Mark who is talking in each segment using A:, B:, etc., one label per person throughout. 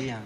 A: جی ہاں.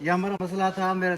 A: یہ ہمارا مسئلہ تھا, میرے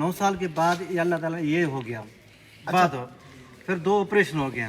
A: 9 سال کے بعد یہ اللہ تعالیٰ یہ ہو گیا بعد ہو, پھر 2 آپریشن ہو گئے.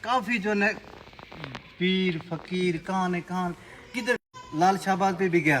A: کافی جو ہے پیر فقیر کہاں کدھر لال شہباز پہ بھی گیا,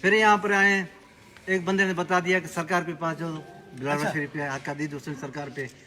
A: پھر یہاں پر آئے, ایک بندے نے بتا دیا کہ سرکار کے پاس جو بلاول
B: اچھا.
A: شریف پہ حق دید حسین سرکار پہ,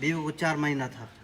A: بیوی کو 4 مہینہ تھا,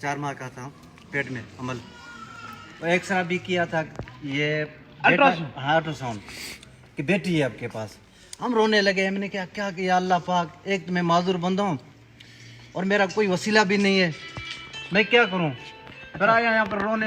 A: 4 ماہ کا تھا پیٹ میں عمل. ایکسرا بھی کیا تھا, یہ
B: الٹراساؤنڈ.
A: ہاں الٹراساؤنڈ کہ بیٹی ہے آپ کے پاس. ہم رونے لگے, ہم نے کیا کہ یا اللہ پاک, ایک تو میں معذور بندہ ہوں اور میرا کوئی وسیلہ بھی نہیں ہے, میں کیا کروں. پھر آیا یہاں پر رونے,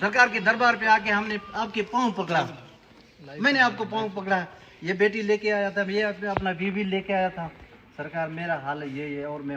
A: سرکار کے دربار پہ آ کے ہم نے آپ کے پاؤں پکڑا, میں نے آپ کو پاؤں پکڑا. یہ بیٹی لے کے آیا تھا, یہ اپنا بیوی لے کے آیا تھا. سرکار میرا حال یہ ہے اور میں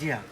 A: جی ہاں,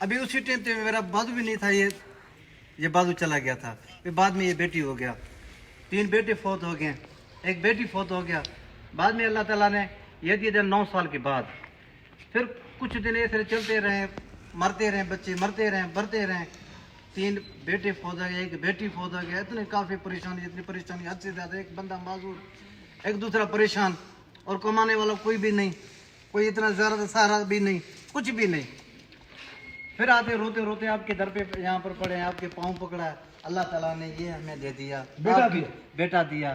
A: ابھی اسی ٹائم پہ میرا بازو بھی نہیں تھا, یہ بازو چلا گیا تھا. پھر بعد میں یہ بیٹی ہو گیا. 3 بیٹے فوت ہو گئے, ایک بیٹی فوت ہو گیا. بعد میں اللہ تعالیٰ نے یہ دیا 9 سال کے بعد. پھر کچھ دن ایسے چلتے رہے, مرتے رہے بچے, مرتے رہے بڑھتے رہے. 3 بیٹے فوت ہو گئے, ایک بیٹی فوت ہو گیا. اتنی کافی پریشانی, اتنی پریشانی حد سے زیادہ. ایک بندہ معذور, ایک دوسرا پریشان, اور کمانے والا کوئی بھی نہیں, کوئی اتنا زیادہ سہارا بھی نہیں, کچھ بھی نہیں. پھر آتے روتے روتے آپ کے در پہ یہاں پر پڑے ہیں, آپ کے پاؤں پکڑا. اللہ تعالیٰ نے یہ ہمیں دے دیا,
B: بیٹا دیا.
A: بیٹا دیا.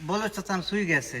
A: بلوچستان سوئی گئے سے.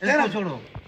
A: اس کو چھوڑو,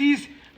B: 30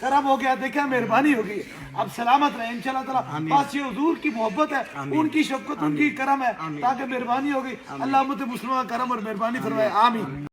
B: کرم ہو گیا. دیکھیں مہربانی ہو گئی, اب سلامت رہے انشاءاللہ تعالی. بس یہ حضور کی محبت ہے, ان کی شفقت, ان کی کرم ہے, تاکہ مہربانی ہو گئی. اللہ امت مسلمہ کرم اور مہربانی فرمائے. آمین.